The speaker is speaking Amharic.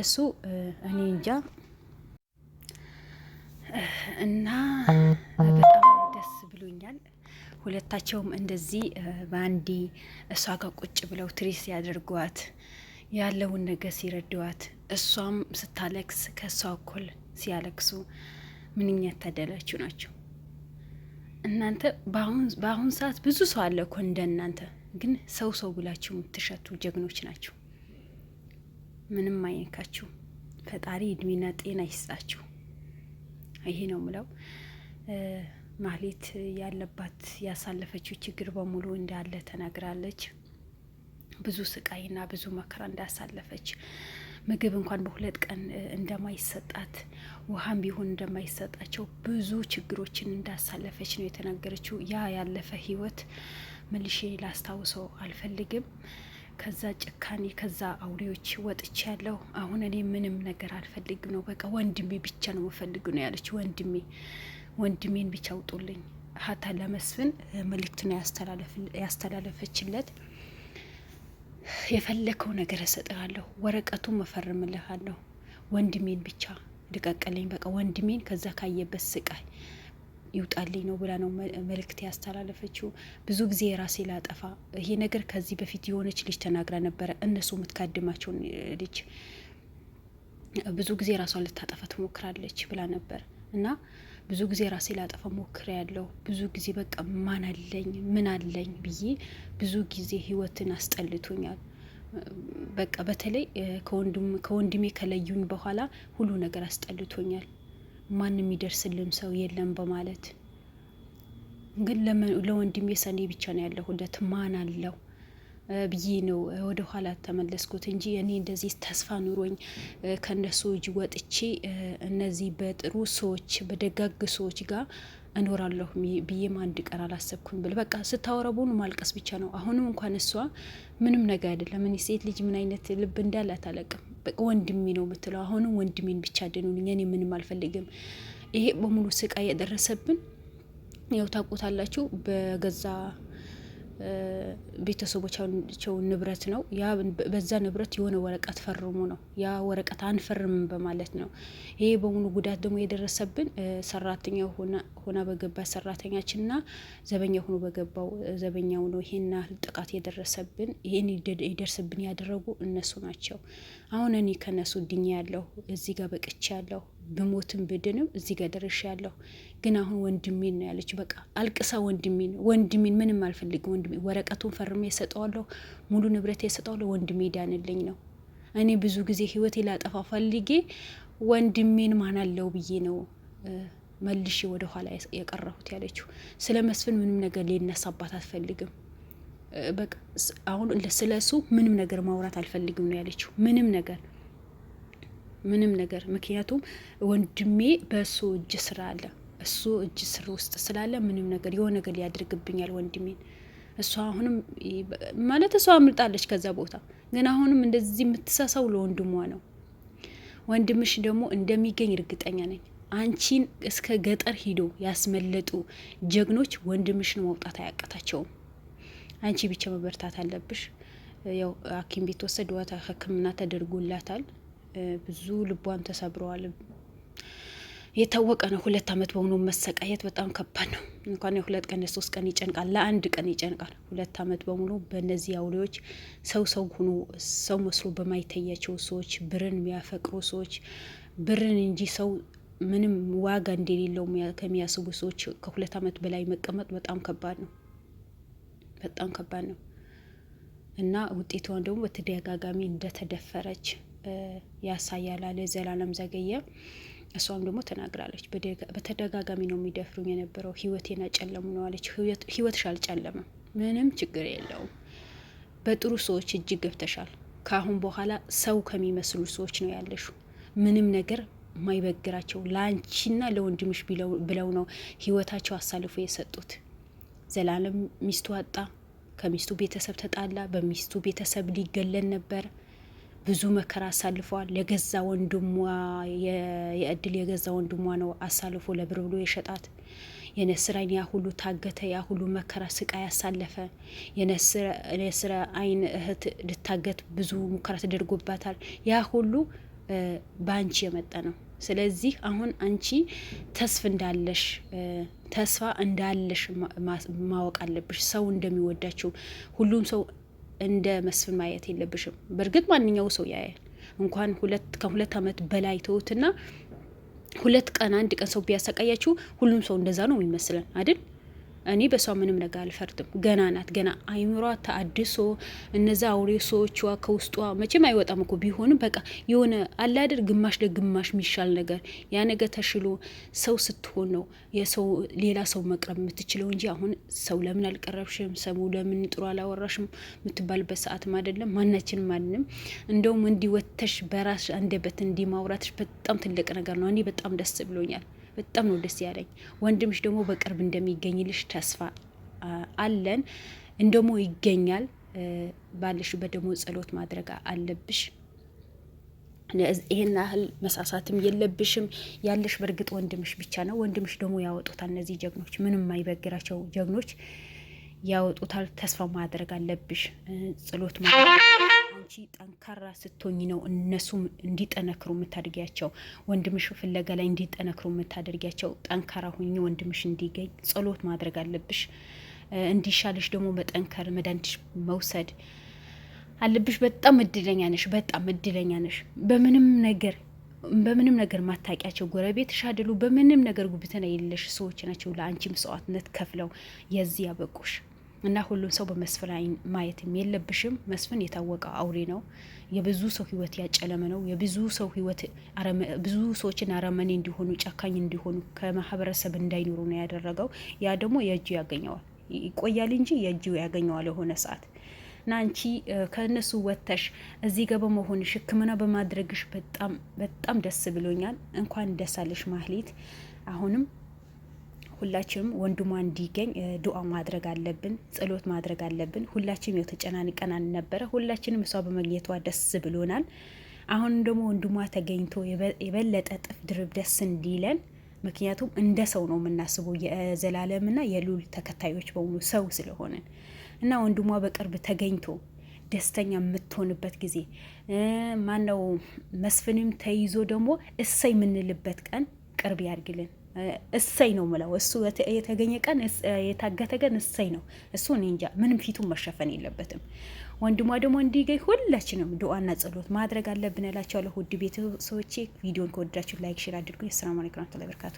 እሱ እኔ እንጃ እና በጣም ደስ ብሎኛል። ሁለታቸውም እንደዚህ በአንዲ እሷ ጋር ቁጭ ብለው ትሪስ ያደርጓት ያለውን ነገር ሲረዷት፣ እሷም ስታለቅስ ከእሷ እኩል ሲያለቅሱ ምንኛ ያታደላችሁ ናቸው እናንተ። በአሁን ሰዓት ብዙ ሰው አለ እኮ እንደ እናንተ፣ ግን ሰው ብላችሁ የምትሸቱ ጀግኖች ናቸው። ምንም አይነካችሁ። ፈጣሪ እድሜና ጤና ይስጣችሁ። ይሄ ነው ምለው። ማህሌት ያለባት ያሳለፈችው ችግር በሙሉ እንዳለ ተናግራለች። ብዙ ስቃይና ብዙ መከራ እንዳሳለፈች፣ ምግብ እንኳን በሁለት ቀን እንደማይሰጣት፣ ውሃም ቢሆን እንደማይሰጣቸው ብዙ ችግሮችን እንዳሳለፈች ነው የተናገረችው። ያ ያለፈ ህይወት መልሼ ላስታውሰው አልፈልግም። ከዛ ጭካኔ ከዛ አውሬዎች ወጥቼ ያለው አሁን እኔ ምንም ነገር አልፈልግም ነው፣ በቃ ወንድሜ ብቻ ነው የምፈልግ ነው ያለች። ወንድሜን ብቻ አውጡልኝ። ሀታ ለመስፍን መልእክት ነው ያስተላለፈችለት። የፈለከው ነገር እሰጥሃለሁ፣ ወረቀቱን መፈርምልሃለሁ፣ ወንድሜን ብቻ ልቀቅልኝ፣ በቃ ወንድሜን ከዛ ካየበት ስቃይ ይውጣልኝ ነው ብላ ነው መልእክት ያስተላለፈችው። ብዙ ጊዜ የራሴ ላጠፋ ይሄ ነገር ከዚህ በፊት የሆነች ልጅ ተናግራ ነበረ። እነሱ የምትካድማቸውን ልጅ ብዙ ጊዜ ራሷን ልታጠፋ ትሞክራለች ብላ ነበር። እና ብዙ ጊዜ ራሴ ላጠፋ ሞክሬ ያለው ብዙ ጊዜ በቃ ማን አለኝ ምን አለኝ ብዬ ብዙ ጊዜ ህይወትን አስጠልቶኛል። በቃ በተለይ ከወንድሜ ከለዩኝ በኋላ ሁሉ ነገር አስጠልቶኛል። ማንም የሚደርስልን ሰው የለም በማለት ግን ለወንድሜ ሰኔ ብቻ ነው ያለሁለት ማን አለው ብዬ ነው ወደ ኋላ ተመለስኩት እንጂ እኔ እንደዚህ ተስፋ ኑሮኝ ከነሱ እጅ ወጥቼ እነዚህ በጥሩ ሰዎች በደጋግ ሰዎች ጋር እኖራለሁ ብዬም አንድ ቀን አላሰብኩም። ብል በቃ ስታወረቡን ማልቀስ ብቻ ነው። አሁንም እንኳን እሷ ምንም ነገር አይደለም። እኔ ሴት ልጅ ምን አይነት ልብ እንዳላት አላውቅም። በቃ ወንድሜ ነው የምትለው። አሁንም ወንድሜን ብቻ አድኑልኝ፣ እኔ ምንም አልፈልግም። ይሄ በሙሉ ስቃይ የደረሰብን ያው ታውቁታላችሁ፣ በገዛ ቤተሰቦቻቸው ንብረት ነው። ያ በዛ ንብረት የሆነ ወረቀት ፈርሙ ነው። ያ ወረቀት አንፈርምም በማለት ነው። ይሄ በሙሉ ጉዳት ደግሞ የደረሰብን ሰራተኛ ሆና በገባ ሰራተኛችንና ዘበኛ ሆኖ በገባው ዘበኛው ነው። ይሄና ጥቃት የደረሰብን ይሄን ይደርስብን ያደረጉ እነሱ ናቸው። አሁን እኔ ከነሱ ድኛ ያለሁ እዚህ ጋር በቅቼ ያለሁ ብሞትም ብድንም እዚህ ጋር ደርሼ ያለሁ። ግን አሁን ወንድሜን ነው ያለች። በቃ አልቅሳ ወንድሜን ምንም አልፈልግም፣ ወንድሜ ወረቀቱን ፈርሜ የሰጠዋለሁ፣ ሙሉ ንብረት የሰጠዋለሁ፣ ወንድሜ ዳንልኝ ነው። እኔ ብዙ ጊዜ ህይወቴ ላጠፋ ፈልጌ ወንድሜን ማን አለው ብዬ ነው መልሼ ወደ ኋላ የቀረሁት ያለችው። ስለ መስፍን ምንም ነገር ሊነሳባት አትፈልግም። በቃ አሁን ስለሱ ምንም ነገር ማውራት አልፈልግም ነው ያለችው። ምንም ነገር ምክንያቱም ወንድሜ በእሱ እጅ ስራ አለ፣ እሱ እጅ ስር ውስጥ ስላለ ምንም ነገር የሆነ ነገር ሊያደርግብኛል ወንድሜን። እሷ አሁንም ማለት እሷ አምልጣለች ከዛ ቦታ፣ ግን አሁንም እንደዚህ የምትሳሳው ለወንድሟ ነው። ወንድምሽ ደግሞ እንደሚገኝ እርግጠኛ ነኝ። አንቺን እስከ ገጠር ሂዶ ያስመለጡ ጀግኖች ወንድምሽን መውጣት አያቀታቸውም። አንቺ ብቻ መበርታት አለብሽ። ያው ሐኪም ቤት ወሰዷት፣ ሕክምና ተደርጎላታል። ብዙ ልቧን ተሰብረዋል። የታወቀ ነው። 2 አመት በሆኑ መሰቃየት በጣም ከባድ ነው። እንኳን የ2 ቀን 3 ቀን ይጨንቃል፣ ለ1 ቀን ይጨንቃል። 2 አመት በሙሉ በእነዚህ አውሬዎች ሰው ሆኖ ሰው መስሎ በማይታያቸው ሰዎች፣ ብርን የሚያፈቅሩ ሰዎች፣ ብርን እንጂ ሰው ምንም ዋጋ እንደሌለው ከሚያስቡ ሰዎች ከ2 አመት በላይ መቀመጥ በጣም ከባድ ነው። በጣም ከባድ ነው እና ውጤቷን ደግሞ በተደጋጋሚ እንደተደፈረች ያሳያል አለ ዘላለም ዘገየ። እሷም ደግሞ ተናግራለች። በተደጋጋሚ ነው የሚደፍሩኝ የነበረው፣ ህይወቴን አጨለሙ ነው አለች። ህይወትሽ አልጨለመም፣ ምንም ችግር የለውም። በጥሩ ሰዎች እጅግ ገብተሻል። ከአሁን በኋላ ሰው ከሚመስሉ ሰዎች ነው ያለሹ። ምንም ነገር ማይበግራቸው ለአንቺና ለወንድምሽ ብለው ነው ህይወታቸው አሳልፎ የሰጡት። ዘላለም ሚስቱ አጣ፣ ከሚስቱ ቤተሰብ ተጣላ፣ በሚስቱ ቤተሰብ ሊገለን ነበር። ብዙ መከራ አሳልፈዋል። ለገዛ ወንድሟ የእድል የገዛ ወንድሟ ነው አሳልፎ ለብር ብሎ የሸጣት። የነስራን ያ ሁሉ ታገተ፣ ያ ሁሉ መከራ ስቃይ ያሳለፈ። የነስረ አይን እህት ልታገት ብዙ ሙከራ ተደርጎባታል። ያ ሁሉ በአንቺ የመጣ ነው። ስለዚህ አሁን አንቺ ተስፋ እንዳለሽ ማወቅ አለብሽ። ሰው እንደሚወዳቸው ሁሉም ሰው እንደ መስፍን ማየት የለብሽም። በእርግጥ ማንኛው ሰው ያያል። እንኳን ከሁለት ዓመት በላይ ተውትና 2 ቀን 1 ቀን ሰው ቢያሰቃያችሁ ሁሉም ሰው እንደዛ ነው የሚመስለን አይደል? እኔ በሷ ምንም ነገር አልፈርድም። ገና ናት። ገና አይምሯ ተአድሶ እነዛ አውሬ ሰዎቿ ከውስጧ መቼም አይወጣም እኮ ቢሆንም በቃ የሆነ አላደር ግማሽ ለግማሽ የሚሻል ነገር ያ ነገር ተሽሎ ሰው ስትሆን ነው ሌላ ሰው መቅረብ የምትችለው እንጂ አሁን ሰው ለምን አልቀረብሽም፣ ሰው ለምን ጥሩ አላወራሽም የምትባልበት ሰዓትም አይደለም። ማናችንም ማንንም እንደውም እንዲወተሽ በራስ አንደበት እንዲማውራትሽ በጣም ትልቅ ነገር ነው። እኔ በጣም ደስ ብሎኛል። በጣም ነው ደስ ያለኝ። ወንድምሽ ደግሞ በቅርብ እንደሚገኝልሽ ተስፋ አለን። እንደሞ ይገኛል። ባለሽበት ደግሞ ጸሎት ማድረግ አለብሽ። ይሄን ያህል መሳሳትም የለብሽም። ያለሽ በእርግጥ ወንድምሽ ብቻ ነው። ወንድምሽ ደግሞ ያወጡታል። እነዚህ ጀግኖች ምንም የማይበግራቸው ጀግኖች ያወጡታል። ተስፋ ማድረግ አለብሽ። ጸሎት ማድረግ አንቺ ጠንካራ ስትሆኝ ነው እነሱም እንዲጠነክሩ የምታደርጊያቸው። ወንድምሽ ፍለጋ ላይ እንዲጠነክሩ የምታደርጊያቸው። ጠንካራ ሁኚ፣ ወንድምሽ እንዲገኝ ጸሎት ማድረግ አለብሽ። እንዲሻልሽ ደግሞ መጠንከር፣ መድኃኒትሽ መውሰድ አለብሽ። በጣም እድለኛ ነሽ፣ በጣም እድለኛ ነሽ። በምንም ነገር ማታቂያቸው ጎረቤትሽ አይደሉ፣ በምንም ነገር ጉብትና የሌለሽ ሰዎች ናቸው ለአንቺ መስዋዕትነት ከፍለው የዚህ ያበቁሽ። እና ሁሉም ሰው በመስፍን አይን ማየትም የለብሽም። መስፍን የታወቀ አውሬ ነው። የብዙ ሰው ህይወት ያጨለመ ነው። የብዙ ሰው ህይወት ብዙ ሰዎችን አረመኔ እንዲሆኑ፣ ጨካኝ እንዲሆኑ፣ ከማህበረሰብ እንዳይኖሩ ነው ያደረገው። ያ ደግሞ የእጁ ያገኘዋል። ይቆያል እንጂ የእጁ ያገኘዋል የሆነ ሰዓት። እና አንቺ ከእነሱ ወጥተሽ እዚህ ጋር በመሆንሽ ሕክምና በማድረግሽ በጣም በጣም ደስ ብሎኛል። እንኳን ደስ አለሽ ማህሌት። አሁንም ሁላችንም ወንድሟ እንዲገኝ ዱአ ማድረግ አለብን፣ ጸሎት ማድረግ አለብን። ሁላችንም ያው ተጨናንቀን ነበረ። ሁላችንም እሷ በመግኘቷ ደስ ብሎናል። አሁን ደግሞ ወንድሟ ተገኝቶ የበለጠ ጥፍ ድርብ ደስ እንዲለን፣ ምክንያቱም እንደ ሰው ነው የምናስበው የዘላለምና የሉል ተከታዮች በሙሉ ሰው ስለሆነን እና ወንድሟ በቅርብ ተገኝቶ ደስተኛ የምትሆንበት ጊዜ ማነው መስፍንም ተይዞ ደግሞ እሰይ የምንልበት ቀን ቅርብ ያድርግልን። እሰይ ነው ምለው። እሱ የተገኘ ቀን የታገተ ቀን እሰይ ነው። እሱ እኔ እንጃ ምንም ፊቱን መሸፈን የለበትም። ወንድሟ ደግሞ እንዲገኝ ሁላችንም ዱአና ጸሎት ማድረግ አለብን እላቸዋለሁ። ውድ ቤተሰቦቼ ቪዲዮን ከወደዳችሁ ላይክ፣ ሼር አድርጉ። ሰላም አለይኩም ወራህመቱላሂ ወበረካቱ።